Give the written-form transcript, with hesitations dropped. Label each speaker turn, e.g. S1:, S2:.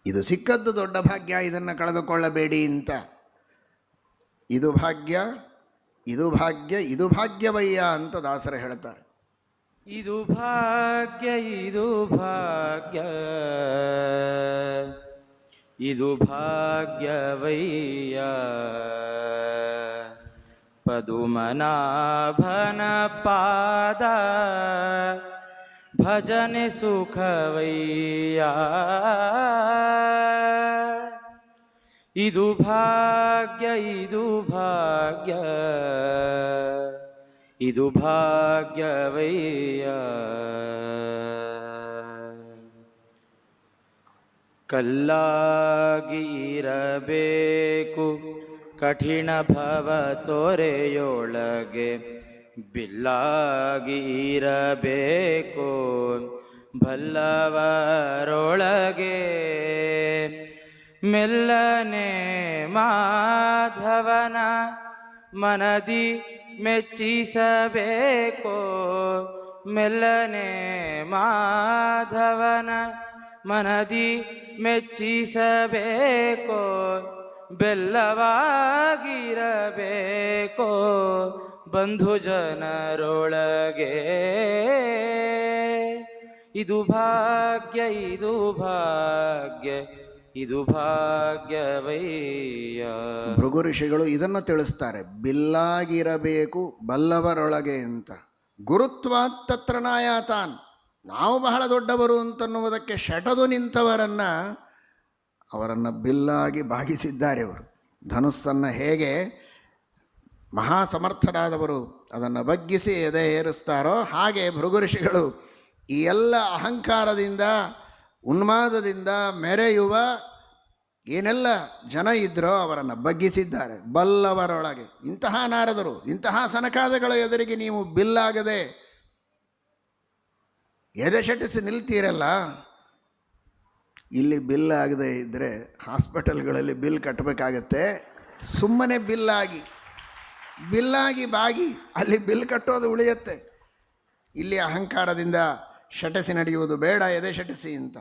S1: ಇದು ಸಿಕ್ಕದ್ದು ದೊಡ್ಡ ಭಾಗ್ಯ, ಇದನ್ನು ಕಳೆದುಕೊಳ್ಳಬೇಡಿ ಅಂತ. ಇದು ಭಾಗ್ಯ, ಇದು ಭಾಗ್ಯ, ಇದು ಭಾಗ್ಯವಯ್ಯ ಅಂತ ದಾಸರು ಹೇಳ್ತಾರೆ.
S2: ಇದು ಭಾಗ್ಯ, ಇದು ಭಾಗ್ಯ, ಇದು ಭಾಗ್ಯವಯ್ಯ. ಪದುಮನಾಭನ ಪಾದ ಭಜನೆ ಸುಖವಯ್ಯ. ಇದು ಭಾಗ್ಯ, ಇದು ಭಾಗ್ಯ, ಇದು ಭಾಗ್ಯವಯ್ಯ. ಕಲ್ಲಾಗಿ ಇರಬೇಕು ಕಠಿಣ ಭವ ತೊರೆಯೊಳಗೆ, ಬಿಲ್ಲಾಗಿ ಇರಬೇಕು ಬಲ್ಲವರೊಳಗೆ. ಮೆಲ್ಲನೆ ಮಾಧವನ ಮನದಿ ಮೆಚ್ಚಿಸಬೇಕು, ಮೆಲ್ಲನೆ ಮಾಧವನ ಮನದಿ ಮೆಚ್ಚಿಸಬೇಕು. ಬೆಲ್ಲವಾಗಿರಬೇಕು ಬಂಧು ಜನರೊಳಗೆ. ಇದು ಭಾಗ್ಯ, ಇದು ಭಾಗ್ಯ, ಇದು ಭಾಗ್ಯವಯ್ಯ.
S1: ಭೃಗು ಋಷಿಗಳು ಇದನ್ನು ತಿಳಿಸ್ತಾರೆ, ಬಿಲ್ಲಾಗಿರಬೇಕು ಬಲ್ಲವರೊಳಗೆ ಅಂತ. ಗುರುತ್ವಾತ್ ತತ್ರ ನಾಯಾತಾನ್, ನಾವು ಬಹಳ ದೊಡ್ಡವರು ಅಂತನ್ನುವುದಕ್ಕೆ ಶಟದು ನಿಂತವರನ್ನು ಅವರನ್ನು ಬಿಲ್ಲಾಗಿ ಭಾಗಿಸಿದ್ದಾರೆ. ಅವರು ಧನುಸ್ಸನ್ನು ಹೇಗೆ ಮಹಾಸಮರ್ಥರಾದವರು ಅದನ್ನು ಬಗ್ಗಿಸಿ ಎದೆ ಏರಿಸ್ತಾರೋ, ಹಾಗೆ ಭೃಗು ಋಷಿಗಳು ಈ ಎಲ್ಲ ಅಹಂಕಾರದಿಂದ ಉನ್ಮಾದದಿಂದ ಮೆರೆಯುವ ಏನೆಲ್ಲ ಜನ ಇದ್ದರೋ ಅವರನ್ನು ಬಗ್ಗಿಸಿದ್ದಾರೆ ಬಲ್ಲವರೊಳಗೆ. ಇಂತಹ ನಾರದರು, ಇಂತಹ ಸನಕಾದಿಗಳ ಎದುರಿಗೆ ನೀವು ಬಿಲ್ಲಾಗದೆ ಎದೆ ಶಟಿಸಿ ನಿಲ್ತೀರಲ್ಲ, ಇಲ್ಲಿ ಬಿಲ್ ಆಗದೆ ಇದ್ದರೆ ಹಾಸ್ಪಿಟಲ್ಗಳಲ್ಲಿ ಬಿಲ್ ಕಟ್ಟಬೇಕಾಗತ್ತೆ. ಸುಮ್ಮನೆ ಬಿಲ್ಲಾಗಿ ಬಾಗಿ ಅಲ್ಲಿ ಬಿಲ್ ಕಟ್ಟೋದು ಉಳಿಯುತ್ತೆ. ಇಲ್ಲಿ ಅಹಂಕಾರದಿಂದ ಶಟಿಸಿ ನಡೆಯುವುದು ಬೇಡ, ಎದೆ ಶಟಿಸಿ ಅಂತ.